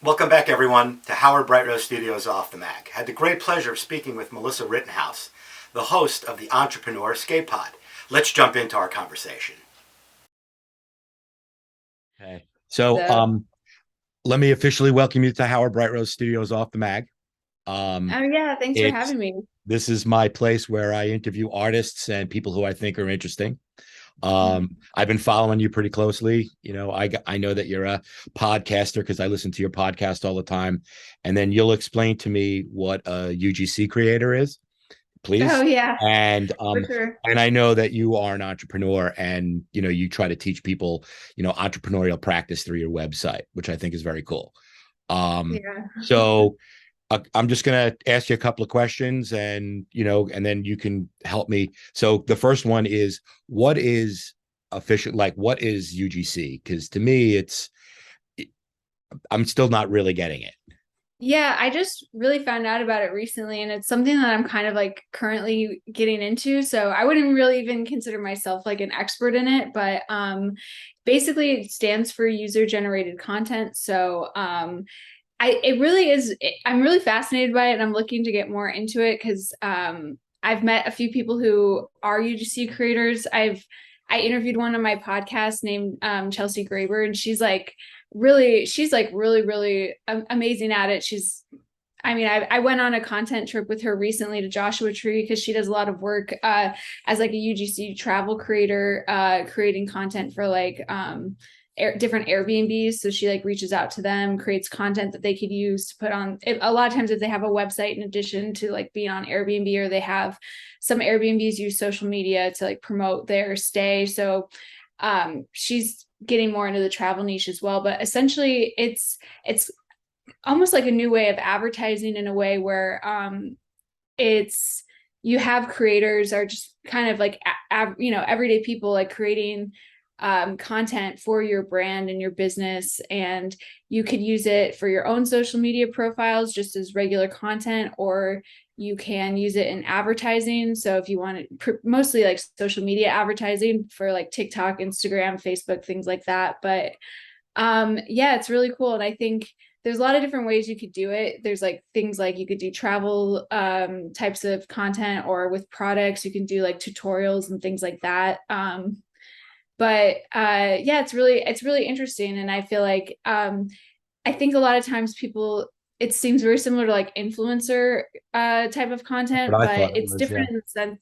Welcome back, everyone, to Howard Bright Rose Studios Off the Mag. Had the great pleasure of speaking with Melissa Rittenhouse, the host of the Entrepreneur Escape Pod. Let's jump into our conversation. Okay. So So, let me officially welcome you to Howard Bright Rose Studios Off the Mag. oh yeah, thanks for It's having me. This is my place where I interview artists and people who I think are interesting. I've been following you pretty closely. I know that you're a podcaster because I listen to your podcast all the time. And then you'll explain to me what a UGC creator is, Oh please. yeah, And for um sure. and I know that you are an entrepreneur and you try to teach people, entrepreneurial practice through your website, which I think is very cool. Yeah. So I'm just going to ask you a couple of questions and then you can help me. So the first one is, what is official, like what is UGC? Because to me, I'm still not really getting it. Yeah, I just really found out about it recently, and it's something that I'm kind of like currently getting into. So I wouldn't really even consider myself like an expert in it, but basically it stands for user generated content. So I it really is I'm really fascinated by it, and I'm looking to get more into it because I've met a few people who are UGC creators. I interviewed one on my podcast named Chelsea Graber, and she's like really amazing at it. I went on a content trip with her recently to Joshua Tree because she does a lot of work as like a UGC travel creator, creating content for like different Airbnbs. So she like reaches out to them, creates content that they could use to put on. A lot of times, if they have a website in addition to like being on Airbnb, or they have some Airbnbs use social media to like promote their stay. So she's getting more into the travel niche as well. But essentially, it's almost like a new way of advertising in a way where it's you have creators are just kind of like everyday people like creating content for your brand and your business, and you could use it for your own social media profiles just as regular content, or you can use it in advertising. So if you want to mostly like social media advertising for like TikTok, Instagram, Facebook, things like that. But yeah, it's really cool. And I think there's a lot of different ways you could do it. There's like things like you could do travel types of content, or with products you can do like tutorials and things like that. But yeah, it's really interesting. And I feel like I think a lot of times people, it seems very similar to like influencer type of But content, I but thought it it's was, yeah. different in the sense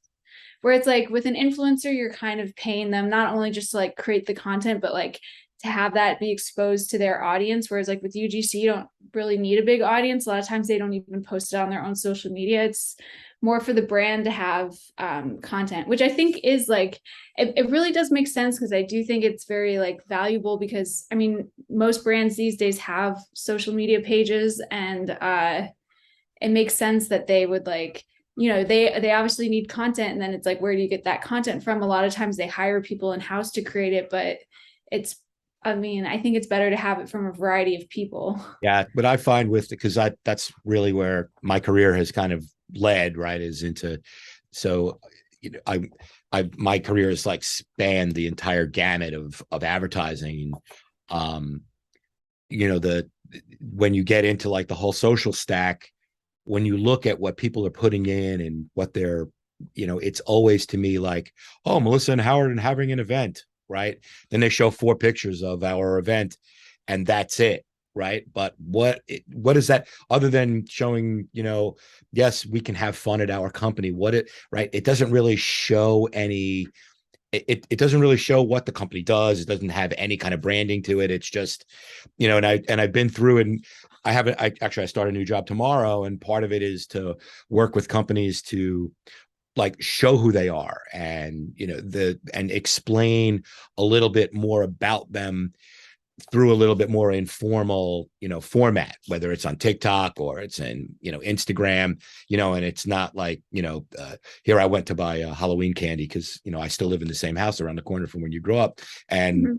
where it's like with an influencer, you're kind of paying them not only just to like create the content, but like to have that be exposed to their audience. Whereas like with UGC, you don't really need a big audience. A lot of times they don't even post it on their own social media. It's more for the brand to have content, which I think is like, it really does make sense, because I do think it's very like valuable, because I mean, most brands these days have social media pages, and it makes sense that they would like, they obviously need content, and then it's like, where do you get that content from? A lot of times they hire people in house to create it, but it's I mean, I think it's better to have it from a variety of people. Yeah, but I find with, because that's really where my career has kind of led, right, is into. So my career has like spanned the entire gamut of advertising. um the When you get into like the whole social stack, when you look at what people are putting in and what they're, it's always to me like, oh, Melissa and Howard and having an event, right? Then they show 4 pictures of our event and that's it, right? But what is that other than showing, yes, we can have fun at our company, right? It doesn't really show any, it doesn't really show what the company does. It doesn't have any kind of branding to it. It's just, I've been through, and I start a new job tomorrow, and part of it is to work with companies to like show who they are, and and explain a little bit more about them through a little bit more informal, format, whether it's on TikTok or it's in, Instagram, and it's not like, here I went to buy a Halloween candy because, I still live in the same house around the corner from when you grew up. And, Mhm.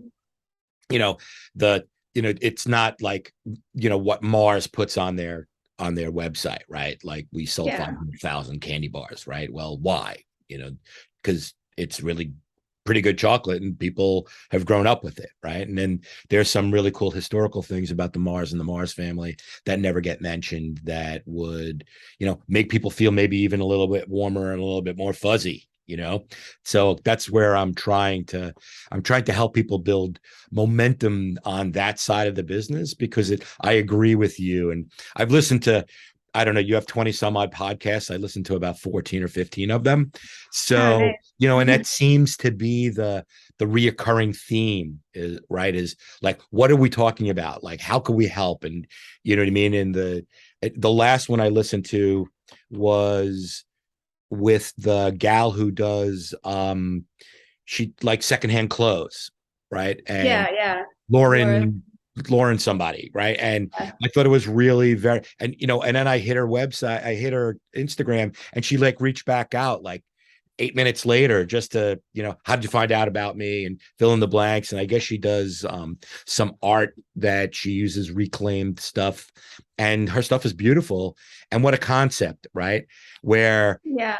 you know, the, it's not like, what Mars puts on their website, right? Like we sold Yeah. 500,000 candy bars, right? Well, why? Because it's really pretty good chocolate, and people have grown up with it, right? And then there's some really cool historical things about the Mars and the Mars family that never get mentioned that would, make people feel maybe even a little bit warmer and a little bit more fuzzy, so that's where I'm trying to help people build momentum on that side of the business, because I agree with you. And I've listened to, I don't know, you have 20 some odd podcasts. I listened to about 14 or 15 of them. Oh, So, nice. and that seems to be the reoccurring theme, is right, is like, what are we talking about? Like, how can we help? And you know what I mean? And the last one I listened to was with the gal who does she like secondhand clothes, right? And Yeah. Laura. Lauren somebody, right? And Yeah. I thought it was really very, and and then I hit her website, I hit her Instagram, and she like reached back out like 8 minutes later just to, how did you find out about me, and fill in the blanks. And I guess she does some art that she uses reclaimed stuff, and her stuff is beautiful. And what a concept, right? Where Yeah.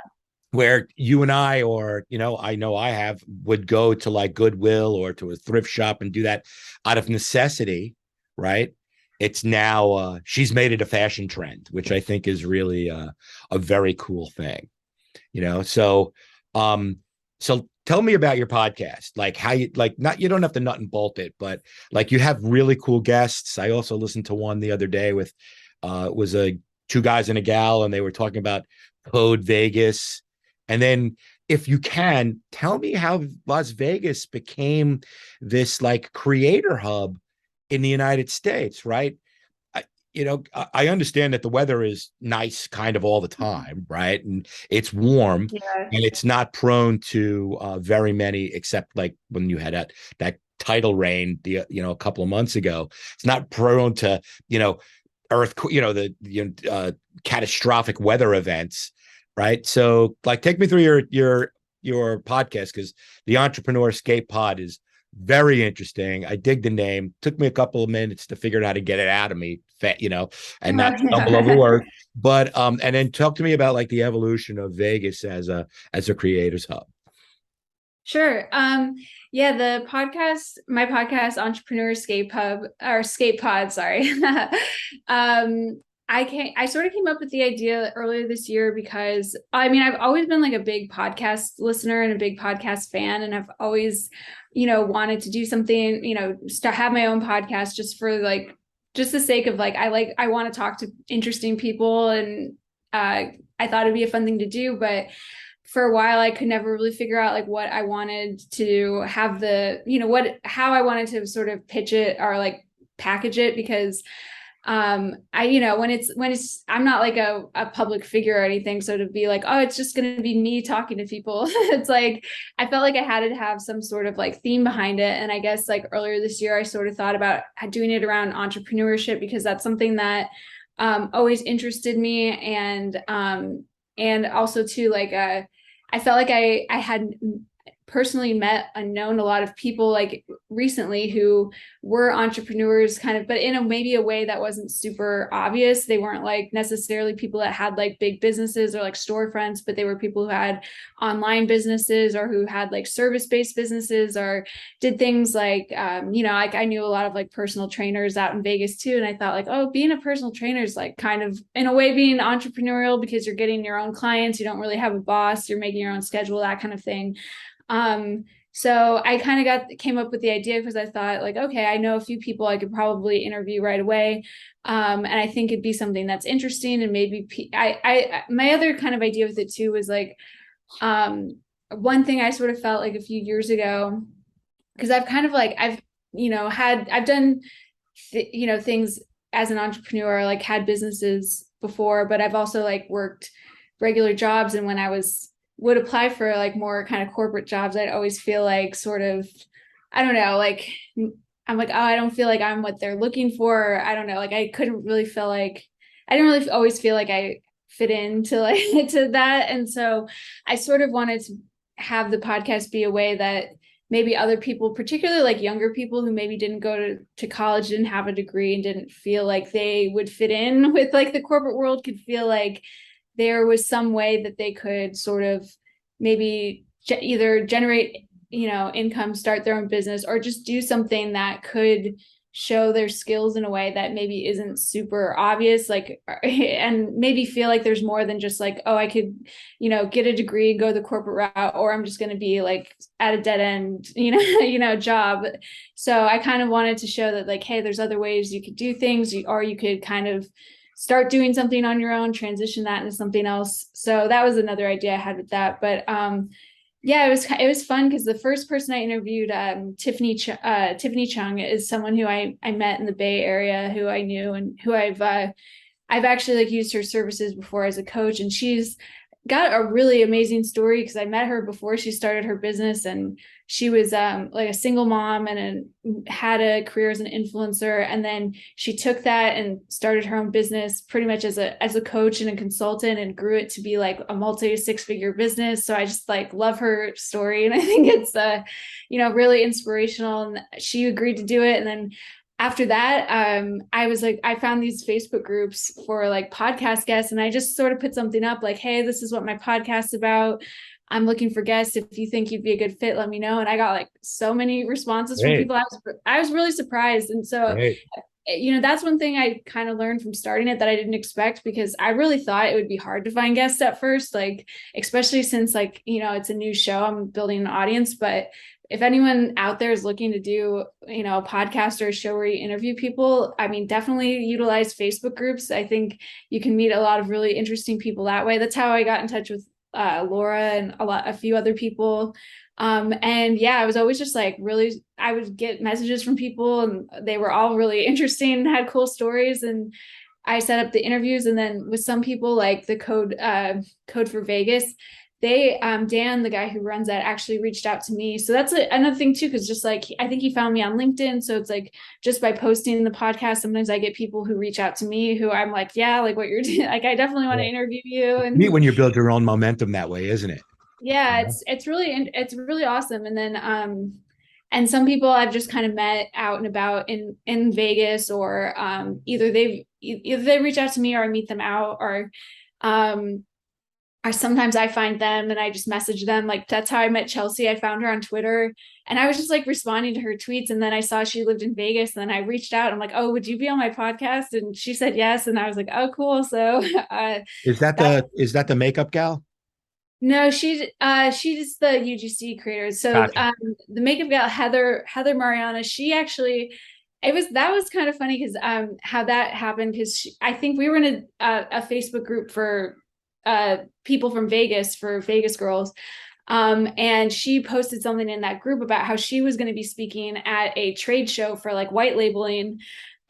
you and I, or I know I have, would go to like Goodwill or to a thrift shop and do that out of necessity, right? It's now she's made it a fashion trend, which I think is really a very cool thing, so so tell me about your podcast, like how you, like, not, you don't have to nut and bolt it, but like you have really cool guests. I also listened to one the other day with it was a two guys and a gal, and they were talking about Code Vegas. And then, if you can, tell me how Las Vegas became this like creator hub in the United States, right? I understand that the weather is nice kind of all the time, right? And it's warm, Yeah. and it's not prone to very many, except like when you had that tidal rain, a couple of months ago. It's not prone to, earth, catastrophic weather events, right? So, like, take me through your podcast, because the Entrepreneur Escape Pod is very interesting. I dig the name. Took me a couple of minutes to figure out how to get it out of me, and Oh, not stumble over yeah. words. But and then talk to me about like the evolution of Vegas as a creators hub. Sure. Yeah, my podcast, Entrepreneur Escape Hub or Escape Pod, sorry. I sort of came up with the idea earlier this year because I mean, I've always been like a big podcast listener and a big podcast fan. And I've always, wanted to do something, start have my own podcast just for like, just the sake of like, I want to talk to interesting people. And I thought it'd be a fun thing to do, but for a while I could never really figure out like what I wanted to have how I wanted to sort of pitch it or like package it, because when it's I'm not like a public figure or anything, so to be like, oh, it's just going to be me talking to people, it's like I felt like I had to have some sort of like theme behind it. And I guess like earlier this year I sort of thought about doing it around entrepreneurship, because that's something that always interested me. And also too, like I felt like I had personally met and known a lot of people like recently who were entrepreneurs kind of, but in maybe a way that wasn't super obvious. They weren't like necessarily people that had like big businesses or like storefronts, but they were people who had online businesses or who had like service-based businesses or did things like, like I knew a lot of like personal trainers out in Vegas too. And I thought like, oh, being a personal trainer is like kind of in a way being entrepreneurial, because you're getting your own clients. You don't really have a boss. You're making your own schedule, that kind of thing. So I kind of came up with the idea because I thought like, okay, I know a few people I could probably interview right away. And I think it'd be something that's interesting. And maybe my other kind of idea with it too was like, one thing I sort of felt like a few years ago, because I've kind of like, I've done, things as an entrepreneur, like had businesses before, but I've also like worked regular jobs. And when I would apply for like more kind of corporate jobs, I'd always feel like sort of, I don't know, like I'm like, oh, I don't feel like I'm what they're looking for. I don't know. Like I couldn't really feel like, I didn't really always feel like I fit into like to that. And so I sort of wanted to have the podcast be a way that maybe other people, particularly like younger people who maybe didn't go to college, didn't have a degree, and didn't feel like they would fit in with like the corporate world, could feel like there was some way that they could sort of maybe either generate income, start their own business, or just do something that could show their skills in a way that maybe isn't super obvious, like, and maybe feel like there's more than just like, oh, I could, get a degree and go the corporate route, or I'm just going to be like at a dead end, job. So I kind of wanted to show that, like, hey, there's other ways you could do things, or you could kind of start doing something on your own, transition that into something else. So that was another idea I had with that. But yeah, it was fun because the first person I interviewed, Tiffany Chung, is someone who I met in the Bay Area, who I knew, and who I've actually like used her services before as a coach, and she's got a really amazing story because I met her before she started her business, and she was like a single mom and had a career as an influencer, and then she took that and started her own business pretty much as a coach and a consultant, and grew it to be like a multi six-figure business. So I just like love her story, and I think it's really inspirational, and she agreed to do it. And then after that, I found these Facebook groups for like podcast guests, and I just sort of put something up like, hey, this is what my podcast's about. I'm looking for guests. If you think you'd be a good fit, let me know. And I got like so many responses from people. I was really surprised. And so, that's one thing I kind of learned from starting it that I didn't expect, because I really thought it would be hard to find guests at first, like, especially since like, it's a new show, I'm building an audience. But if anyone out there is looking to do, a podcast or a show where you interview people, I mean, definitely utilize Facebook groups. I think you can meet a lot of really interesting people that way. That's how I got in touch with Laura and a few other people. And yeah, I was always just like I would get messages from people, and they were all really interesting and had cool stories. And I set up the interviews, and then with some people, like the Code for Vegas, they Dan, the guy who runs that, actually reached out to me. So that's another thing too, because just like I think he found me on LinkedIn, so it's like just by posting the podcast, sometimes I get people who reach out to me who I'm like, yeah, like what you're doing, like I definitely want to interview you. And neat when you build your own momentum that way, isn't it? Yeah, it's really awesome. And then and some people I've just kind of met out and about in Vegas, or either they reach out to me, or I meet them out, or sometimes I find them and I just message them. Like that's how I met Chelsea. I found her on Twitter, and I was just like responding to her tweets, and then I saw she lived in Vegas, and then I reached out. I'm like, oh, would you be on my podcast? And she said yes, and I was like, oh, cool. So is that the makeup gal? No, she's the UGC creator. So Gotcha. the makeup gal, Heather Mariana, she actually, that was kind of funny because how that happened, because I think we were in a Facebook group for people from Vegas, for Vegas girls. And she posted something in that group about how she was going to be speaking at a trade show for like white labeling.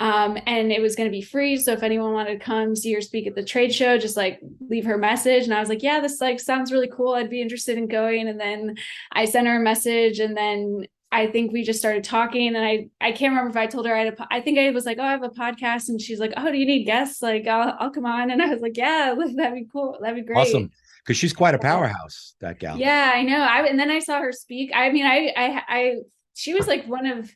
And it was going to be free. So if anyone wanted to come see her speak at the trade show, just like leave her message. And I was like, yeah, this like sounds really cool. I'd be interested in going. And then I sent her a message, and then I think we just started talking, and I can't remember if I told her I think I was like, oh, I have a podcast, and she's like, oh, do you need guests? Like, I'll come on. And I was like, yeah, that'd be cool. That'd be great. Awesome. Because she's quite a powerhouse, that gal. Yeah, I know. And then I saw her speak. I mean, she was like one of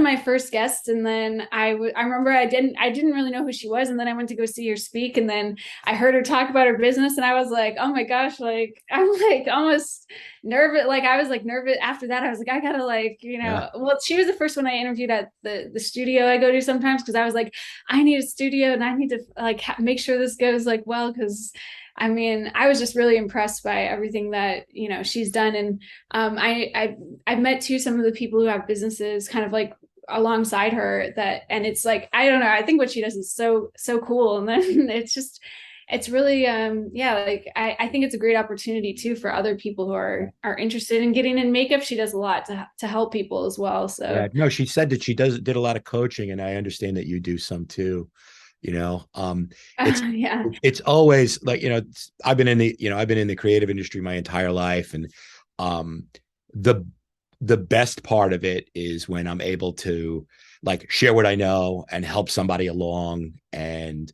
my first guests, and then I remember I didn't really know who she was, and then I went to go see her speak, and then I heard her talk about her business, and I was like, oh my gosh, like I'm like almost nervous. Like I was like nervous after that. I was like, I gotta like, well, she was the first one I interviewed at the studio I go to sometimes, because I was like, I need a studio and I need to like make sure this goes like well, because I mean, I was just really impressed by everything that, she's done. And I've met too some of the people who have businesses kind of like alongside her, and it's like, I don't know, I think what she does is so cool. And then it's really like I think it's a great opportunity too for other people who are interested in getting in makeup. She does a lot to help people as well. So yeah, no, she said that she did a lot of coaching, and I understand that you do some too. It's always like, I've been in the creative industry my entire life, and the best part of it is when I'm able to like share what I know and help somebody along. And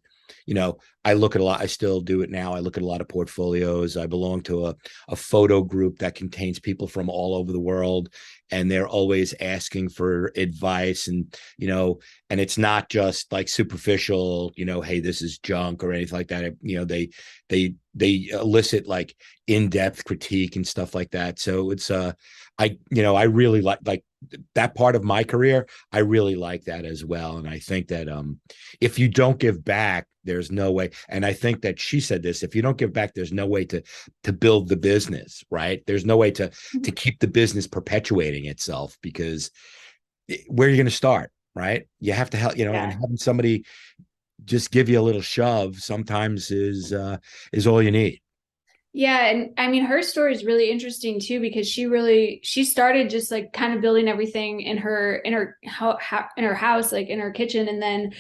I look at a lot, I still do it now. I look at a lot of portfolios. I belong to a photo group that contains people from all over the world, and they're always asking for advice. And it's not just like superficial, hey, this is junk or anything like that. They elicit like in-depth critique and stuff like that. So it's I really like that part of my career. I really like that as well. And I think that if you don't give back, there's no way. And I think that she said this: if you don't give back, there's no way to build the business, right? There's no way to keep the business perpetuating itself, because where are you going to start, right? You have to help, and having somebody just give you a little shove sometimes is all you need. Yeah, and I mean her story is really interesting too, because she started just like kind of building everything in her house, like in her kitchen, and then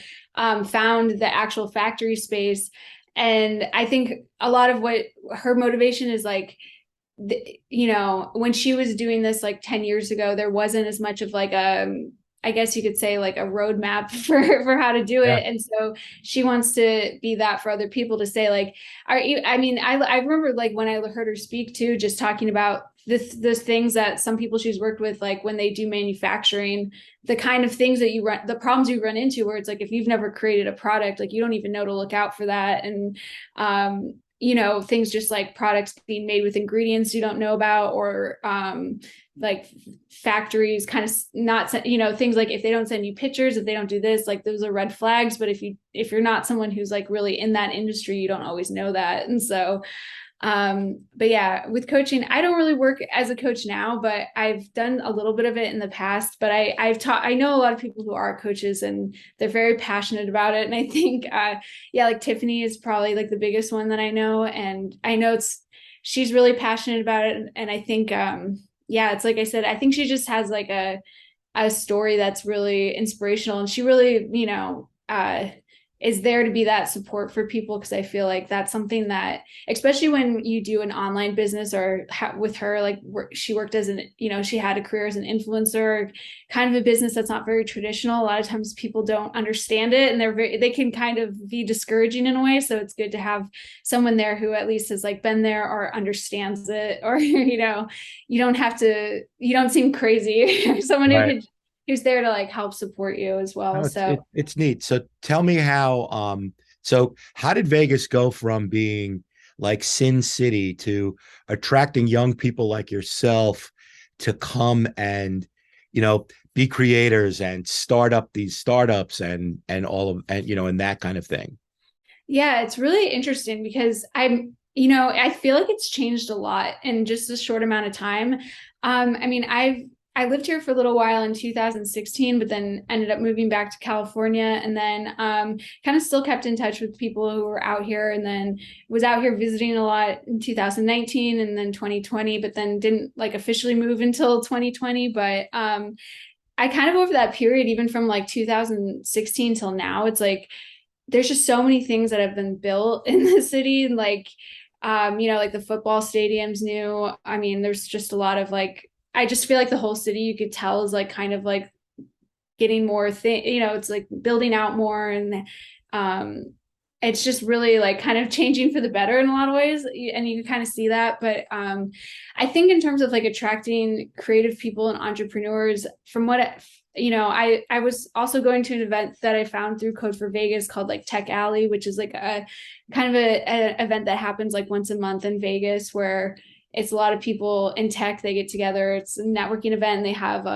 found the actual factory space. And I think a lot of what her motivation is like, when she was doing this like 10 years ago, there wasn't as much of like I guess you could say like a roadmap for how to do it. And so she wants to be that for other people, to say like, I remember like when I heard her speak too, just talking about the things that some people she's worked with, like when they do manufacturing, the kind of things that the problems you run into, where it's like, if you've never created a product, like you don't even know to look out for that. And, things just like products being made with ingredients you don't know about, or like factories kind of not, things like if they don't send you pictures, if they don't do this, like those are red flags. But if you're not someone who's like really in that industry, you don't always know that. And so but yeah, with coaching, I don't really work as a coach now, but I've done a little bit of it in the past. But I know a lot of people who are coaches, and they're very passionate about it. And I think like Tiffany is probably like the biggest one that I know, and I know she's really passionate about it. And I think it's like I said, I think she just has like a story that's really inspirational, and she really is there to be that support for people, because I feel like that's something that, especially when you do an online business, or with her, like she worked as she had a career as an influencer, kind of a business that's not very traditional. A lot of times people don't understand it, and they can kind of be discouraging in a way. So it's good to have someone there who at least has like been there or understands it, or you don't seem crazy. Someone who's there to like help support you as well. No, it's neat. So tell me how did Vegas go from being like Sin City to attracting young people like yourself to come and, be creators and start up these startups and and that kind of thing? Yeah, it's really interesting, because I feel like it's changed a lot in just a short amount of time. I lived here for a little while in 2016, but then ended up moving back to California, and then kind of still kept in touch with people who were out here, and then was out here visiting a lot in 2019 and then 2020, but then didn't like officially move until 2020. But I kind of, over that period, even from like 2016 till now, it's like there's just so many things that have been built in the city, and like like the football stadium's new. I mean, there's just a lot of like, I just feel like the whole city, you could tell, is like kind of like getting more it's like building out more, and it's just really like kind of changing for the better in a lot of ways, and you can kind of see that. But I think in terms of like attracting creative people and entrepreneurs, from what I was also going to an event that I found through Code for Vegas called like Tech Alley, which is like a kind of a event that happens like once a month in Vegas, where it's a lot of people in tech. They get together. It's a networking event, and they have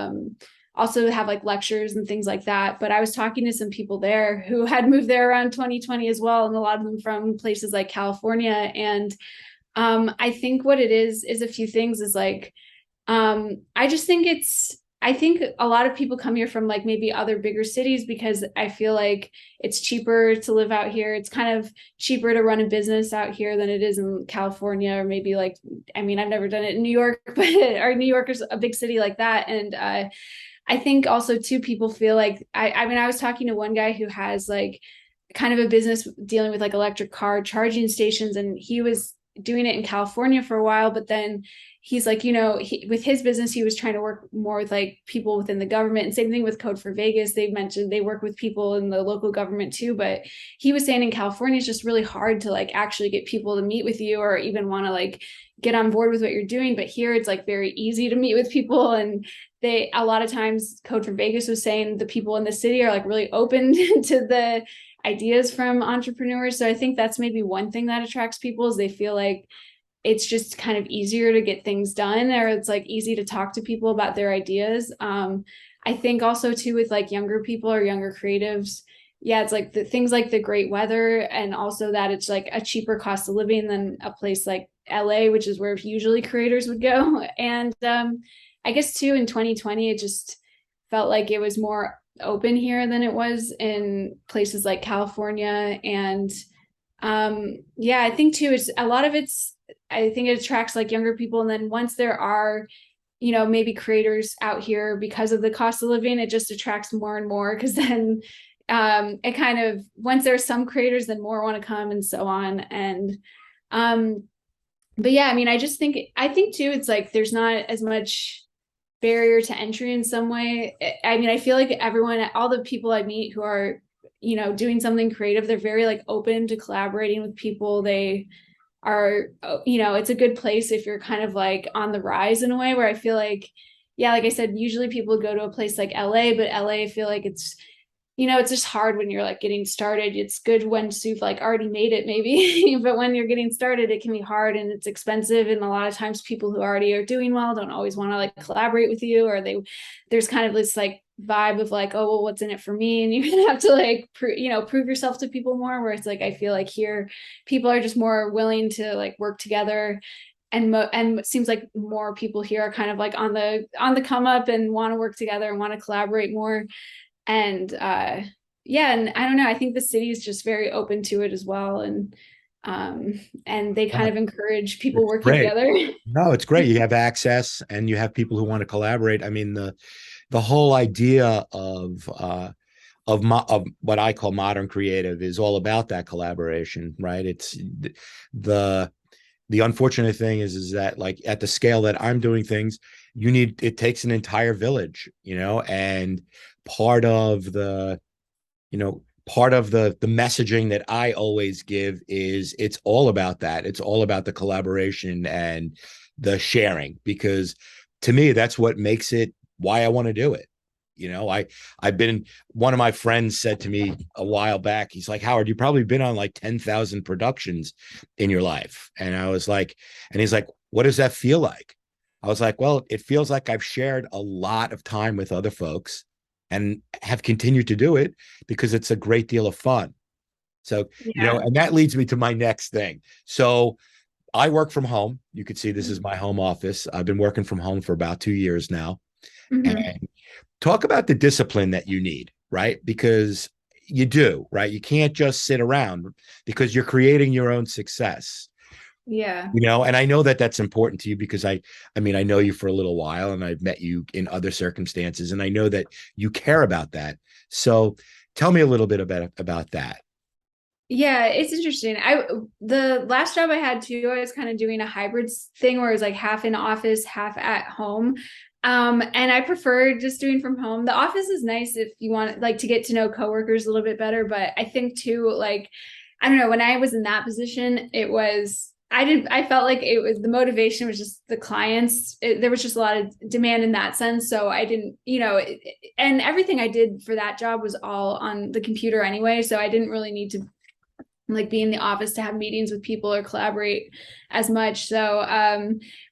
also have like lectures and things like that. But I was talking to some people there who had moved there around 2020 as well, and a lot of them from places like California. And I think what it is a few things. Is like I think a lot of people come here from like maybe other bigger cities, because I feel like it's cheaper to live out here. It's kind of cheaper to run a business out here than it is in California, or maybe like, I've never done it in New York, but or New York is a big city like that. And I think also too, people feel like, I was talking to one guy who has like kind of a business dealing with like electric car charging stations, and he was doing it in California for a while, but then he's like, with his business, he was trying to work more with like people within the government. And same thing with Code for Vegas. They mentioned they work with people in the local government too. But he was saying in California, it's just really hard to like actually get people to meet with you or even want to like get on board with what you're doing. But here it's like very easy to meet with people. And a lot of times Code for Vegas was saying the people in the city are like really open to the ideas from entrepreneurs. So I think that's maybe one thing that attracts people is they feel like it's just kind of easier to get things done, or it's like easy to talk to people about their ideas. I think also too with like younger people or younger creatives, yeah, it's like the things like the great weather, and also that it's like a cheaper cost of living than a place like LA, which is where usually creators would go. And I guess too in 2020, it just felt like it was more open here than it was in places like California. And yeah, I think too, it's a lot of I think it attracts like younger people. And then once there are, maybe creators out here because of the cost of living, it just attracts more and more because then it kind of, once there's some creators, then more want to come and so on. And but yeah, I mean, I think too, it's like there's not as much barrier to entry in some way. I mean, I feel like all the people I meet who are, doing something creative, they're very like open to collaborating with people. They are, it's a good place if you're kind of like on the rise in a way, where I feel like, yeah, like I said, usually people go to a place like LA, but LA, I feel like it's just hard when you're like getting started. It's good once you've like already made it maybe, but when you're getting started, it can be hard and it's expensive. And a lot of times people who already are doing well don't always want to like collaborate with you, or there's kind of this like vibe of like, oh, well, what's in it for me? And you have to like, prove yourself to people more, where it's like, I feel like here people are just more willing to like work together. And it seems like more people here are kind of like on the come up and want to work together and want to collaborate more. And yeah, and I don't know, I think the city is just very open to it as well. And they kind of encourage people It's working great. together. No, it's great. You have access and you have people who want to collaborate. I mean, the whole idea of what I call modern creative is all about that collaboration, right? It's the the unfortunate thing is that like at the scale that I'm doing things, it takes an entire village, and part of the the messaging that I always give is it's all about that. It's all about the collaboration and the sharing, because to me that's what makes it why I want to do it. I've been, one of my friends said to me a while back, he's like, Howard, you've probably been on like 10,000 productions in your life. And I was like, and he's like, what does that feel like? I was like, well, it feels like I've shared a lot of time with other folks and have continued to do it because it's a great deal of fun. So, Yeah. and that leads me to my next thing. So I work from home. You could see this is my home office. I've been working from home for about 2 years now. Mm-hmm. And talk about the discipline that you need, right? Because you do, right? You can't just sit around because you're creating your own success. Yeah. And I know that that's important to you because I mean, I know you for a little while and I've met you in other circumstances, and I know that you care about that. So tell me a little bit about that. Yeah, it's interesting. The last job I had too, I was kind of doing a hybrid thing where it was like half in office, half at home. And I prefer just doing from home. The office is nice if you want like to get to know coworkers a little bit better, but I think too, like, I don't know, when I was in that position, I felt like it was the motivation was just the clients. There was just a lot of demand in that sense. So I didn't, and everything I did for that job was all on the computer anyway. So I didn't really need to like be in the office to have meetings with people or collaborate as much. So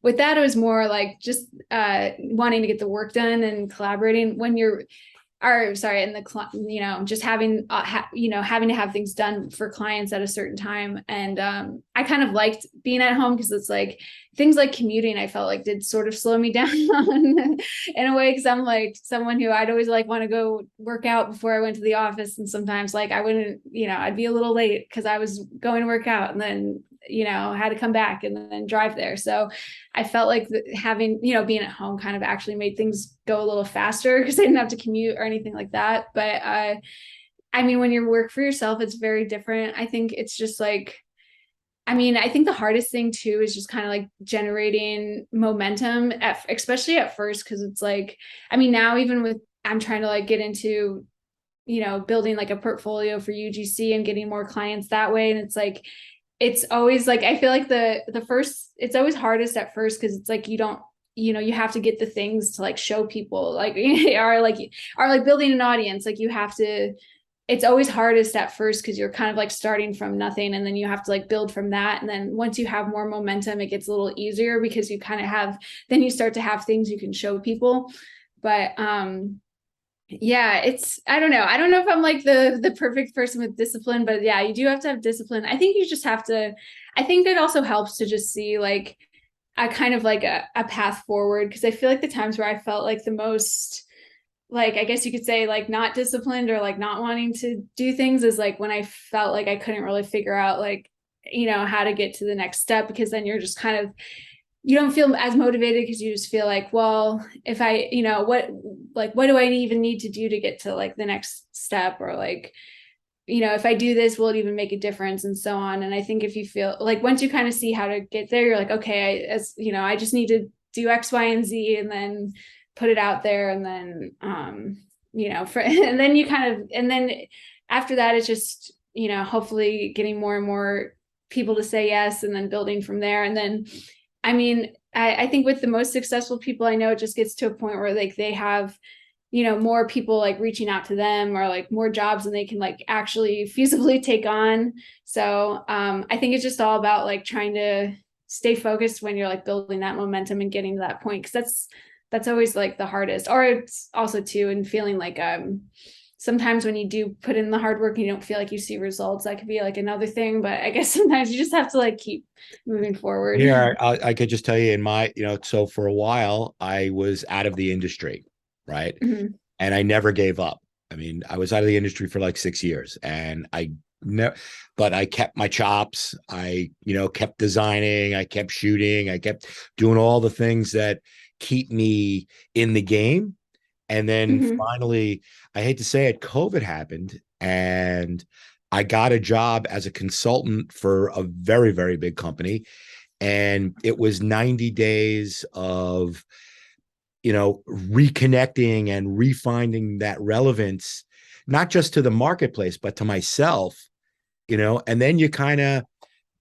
with that, it was more like just wanting to get the work done and collaborating when you're and just having having to have things done for clients at a certain time. And I kind of liked being at home because it's like things like commuting, I felt like did sort of slow me down in a way, because I'm like someone who I'd always like want to go work out before I went to the office, and sometimes like I wouldn't, I'd be a little late because I was going to work out and then had to come back and then drive there. So I felt like having, being at home kind of actually made things go a little faster because I didn't have to commute or anything like that. But I mean, when you work for yourself, it's very different. I think it's just like, I mean, I think the hardest thing too is just kind of like generating momentum especially at first, because it's like, I mean, now even with I'm trying to like get into, building like a portfolio for UGC and getting more clients that way. And it's like, it's always like, I feel like the first, it's always hardest at first because it's like you don't, you have to get the things to like show people like are like building an audience. Like you have to, it's always hardest at first because you're kind of like starting from nothing, and then you have to like build from that. And then once you have more momentum, it gets a little easier because you kind of have, then you start to have things you can show people. But yeah, it's, I don't know if I'm like the perfect person with discipline, but yeah, you do have to have discipline. I think you just have to, I think it also helps to just see like a kind of like a path forward, because I feel like the times where I felt like the most, like, I guess you could say like not disciplined or like not wanting to do things is like when I felt like I couldn't really figure out like, how to get to the next step, because then you're just kind of, you don't feel as motivated because you just feel like, well, if I, what do I even need to do to get to like the next step, or like, if I do this, will it even make a difference, and so on. And I think if you feel like once you kind of see how to get there, you're like, okay, I just need to do X, Y, and Z, and then put it out there. And then, and then you kind of, and then after that, it's just, hopefully getting more and more people to say yes, and then building from there. And then, I mean, I think with the most successful people I know, it just gets to a point where like they have, more people like reaching out to them, or like more jobs than they can like actually feasibly take on. So I think it's just all about like trying to stay focused when you're like building that momentum and getting to that point, because that's always like the hardest. Or it's also too, and feeling like sometimes when you do put in the hard work and you don't feel like you see results, that could be like another thing. But I guess sometimes you just have to like keep moving forward. Here, I could just tell you in my, so for a while I was out of the industry, right? Mhm. And I never gave up. I mean, I was out of the industry for like 6 years, and but I kept my chops. I, kept designing, I kept shooting, I kept doing all the things that keep me in the game. And then Mhm. finally, I hate to say it, COVID happened, and I got a job as a consultant for a very, very big company. And it was 90 days of, reconnecting and refinding that relevance, not just to the marketplace, but to myself, and then you kind of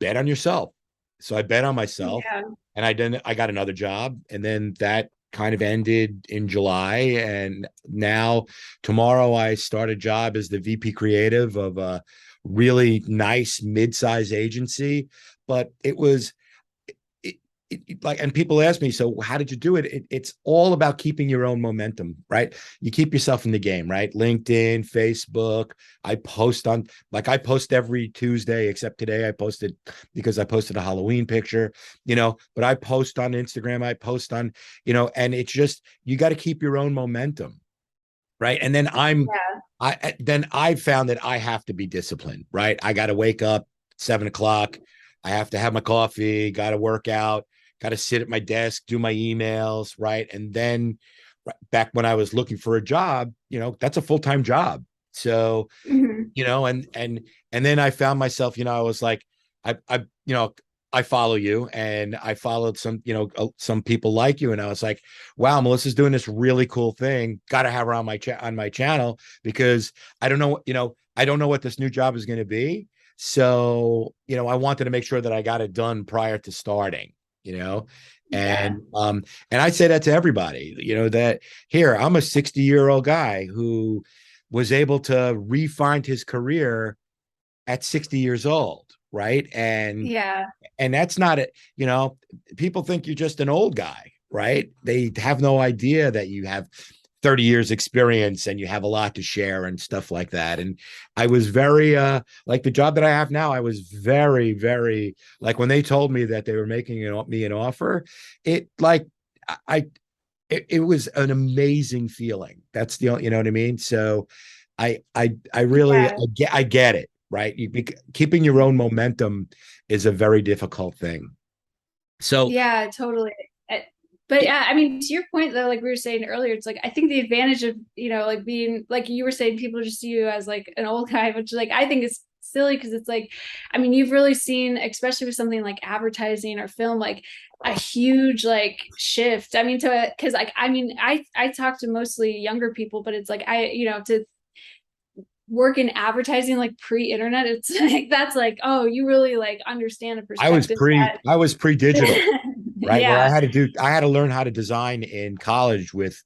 bet on yourself. So I bet on myself, Yeah. and I got another job, and then that kind of ended in July. And now tomorrow I start a job as the VP creative of a really nice mid-size agency. But it was like, and people ask me, so how did you do it? It's all about keeping your own momentum, right? You keep yourself in the game, right? LinkedIn, Facebook. I post every Tuesday, except today I posted because I posted a Halloween picture, but I post on Instagram, I post on, and it's just, you got to keep your own momentum. Right. And then Yeah. I found that I have to be disciplined, right? I got to wake up 7 o'clock. I have to have my coffee, got to work out, got to sit at my desk, do my emails, right? And then back when I was looking for a job, that's a full-time job. So, Mhm. and then I found myself, I was like, I follow you, and I followed some people like you. And I was like, wow, Melissa's doing this really cool thing. Got to have her on my channel, because I don't know what this new job is going to be. So, I wanted to make sure that I got it done prior to starting, you know, Yeah. and I say that to everybody, that here, I'm a 60-year-old guy who was able to refine his career at 60 years old. Right. Yeah. And that's not it. People think you're just an old guy, right? They have no idea that you have 30 years experience and you have a lot to share and stuff like that. And I was very like the job that I have now, I was very, very, like, when they told me that they were making me an offer, it like I it was an amazing feeling. That's you know what I mean? So I really Yeah. I get it, right? Keeping your own momentum is a very difficult thing. So Yeah, totally. Uh, But yeah, I mean, to your point though, like we were saying earlier, it's like I think the advantage of, like being like you were saying, people just see you as like an old guy, which like I think is silly because it's like, I mean, you've really seen, especially with something like advertising or film, like a huge like shift. I mean, to because like I mean, I talk to mostly younger people, but it's like to work in advertising like pre-internet, it's like that's like, oh, you really like understand the perspective that I was pre-digital, right? Where yeah. I had to learn how to design in college with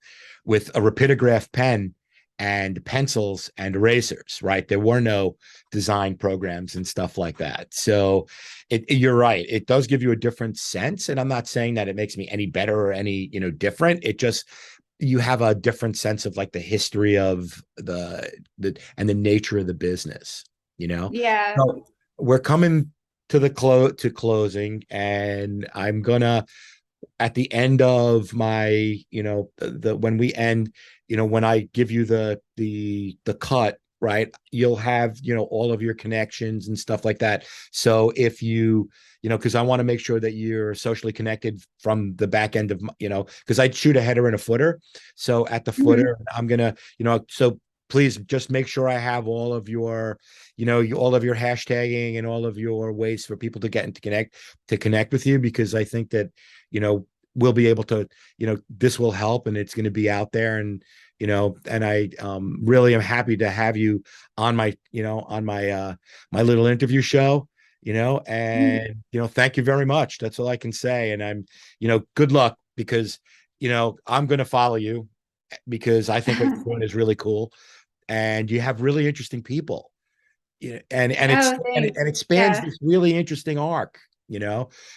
a rapidograph pen and pencils and erasers, right? There were no design programs and stuff like that. So you're right. It does give you a different sense. And I'm not saying that it makes me any better or any, different. It just, you have a different sense of like the history of the and the nature of the business, Yeah. So we're coming to closing, and I'm gonna, at the end of my, when we end, when I give you the cut, right, you'll have, all of your connections and stuff like that. So if you, because I want to make sure that you're socially connected from the back end of, because I shoot a header and a footer. So at the Mhm. footer, I'm gonna, so please just make sure I have all of your, all of your hashtagging and all of your ways for people to get and to connect with you, because I think that, we'll be able to, this will help, and it's going to be out there. And, and I really am happy to have you on my, my little interview show, and, thank you very much. That's all I can say. And I'm, good luck, because, I'm going to follow you, because I think what you're doing is really cool. And you have really interesting people, Oh, thanks. and it spans Yeah. this really interesting arc. You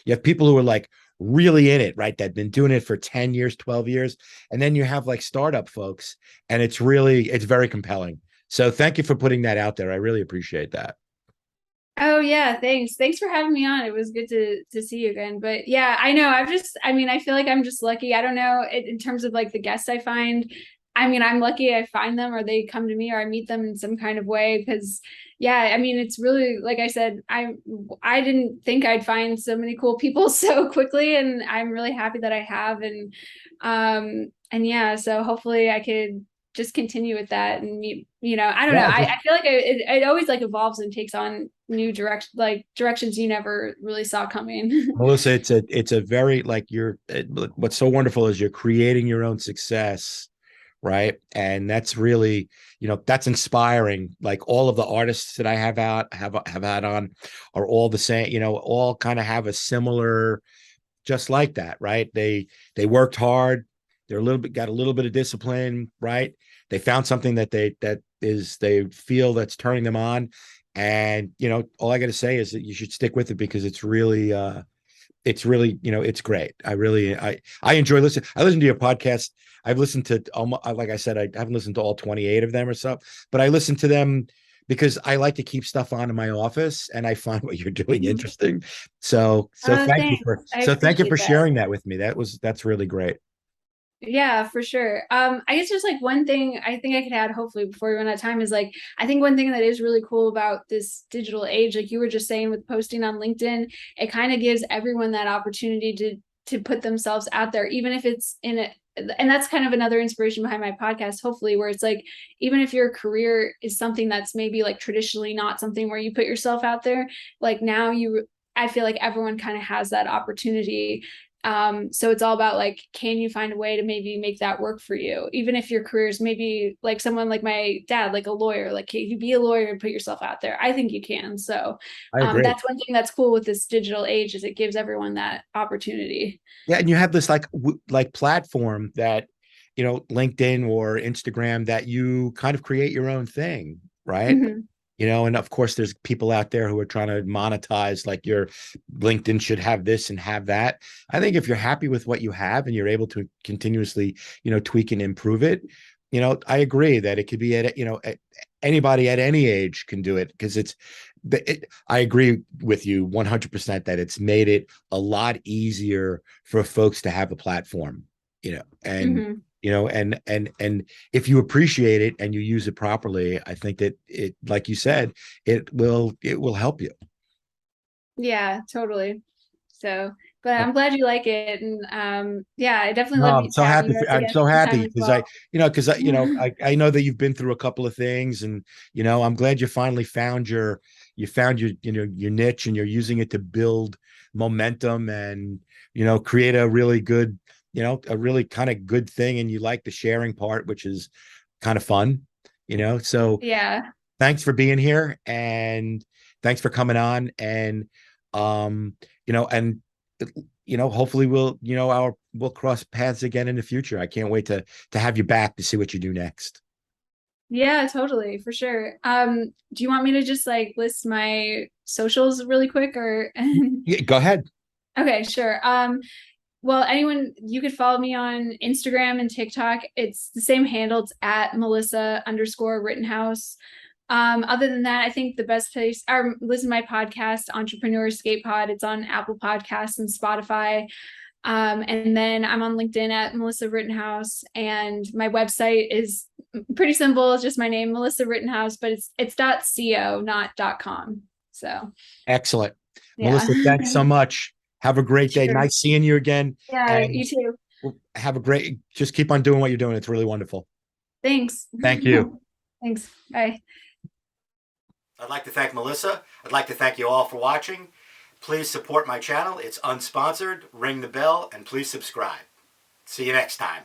have people who are like really in it, right? That've been doing it for 10 years, 12 years. And then you have like startup folks, and it's very compelling. So thank you for putting that out there. I really appreciate that. Oh yeah, thanks. Thanks for having me on. It was good to see you again. But yeah, I know. I mean, I feel like I'm just lucky. I don't know, in terms of like the guests I find. I mean, I'm lucky I find them or they come to me or I meet them in some kind of way because yeah, I mean, it's really like I said, I didn't think I'd find so many cool people so quickly, and I'm really happy that I have. And yeah, so hopefully I could just continue with that. And I don't know, Yeah, I feel like it always like evolves and takes on new directions you never really saw coming. Melissa, it's a very, like, what's so wonderful is you're creating your own success, right? And that's really, that's inspiring. Like, all of the artists that I have had on are all the same, all kind of have a similar, just like that, right? They worked hard. They're got a little bit of discipline, right? They found something they feel that's turning them on. And, all I got to say is that you should stick with it, because it's really, it's great. I enjoy listening. I listen to your podcast. I've listened to almost, like I said, I haven't listened to all 28 of them or so, but I listen to them because I like to keep stuff on in my office, and I find what you're doing interesting. So Oh, thanks. I thank you for appreciate that. sharing that with me. That's really great. Yeah, for sure. I guess just like one thing I think I could add, hopefully before we run out of time, is like I think one thing that is really cool about this digital age, like you were just saying with posting on LinkedIn, it kind of gives everyone that opportunity to put themselves out there, even if it's in it. And that's kind of another inspiration behind my podcast, hopefully, where it's like, even if your career is something that's maybe like traditionally not something where you put yourself out there, like now I feel like everyone kind of has that opportunity. So it's all about like, can you find a way to maybe make that work for you, even if your career is maybe like someone like my dad, like a lawyer. Like, can you be a lawyer and put yourself out there? I think you can. So I agree. that's one thing that's cool with this digital age, is it gives everyone that opportunity. Yeah, and you have this like platform that, LinkedIn or Instagram, that you kind of create your own thing, right? Mm-hmm. And of course there's people out there who are trying to monetize, like, your LinkedIn should have this and have that. I think if you're happy with what you have and you're able to continuously, tweak and improve it, I agree that it could be anybody at any age can do it, because I agree with you 100% that it's made it a lot easier for folks to have a platform, and Mm-hmm. and if you appreciate it and you use it properly, I think that it, like you said, it will help you. Yeah, totally. So, but I'm glad you like it. And yeah, I definitely No, love I'm you so having happy you for, as a I'm guest so sometime happy as because well. I know that you've been through a couple of things, and I'm glad you finally found you found your niche, and you're using it to build momentum and create a really good, a really kind of good thing, and you like the sharing part, which is kind of fun. So Yeah. thanks for being here, and thanks for coming on, and um and hopefully we'll cross paths again in the future. I can't wait to have you back to see what you do next. Yeah, totally, for sure. Do you want me to just like list my socials really quick or Yeah, go ahead. Okay, sure. Well, anyone, you could follow me on Instagram and TikTok. It's the same handle. It's at Melissa_Rittenhouse. Other than that, I think the best place or listen to my podcast, Entrepreneur Escape Pod. It's on Apple Podcasts and Spotify. And then I'm on LinkedIn at Melissa Rittenhouse, and my website is pretty simple. It's just my name, Melissa Rittenhouse, but it's .co, not .com. So Excellent. yeah. Melissa, thanks so much. Have a great day. Sure. Nice seeing you again. Yeah, And you too. just keep on doing what you're doing. It's really wonderful. Thanks. Thank you. Thanks. Bye. I'd like to thank Melissa. I'd like to thank you all for watching. Please support my channel. It's unsponsored. Ring the bell and please subscribe. See you next time.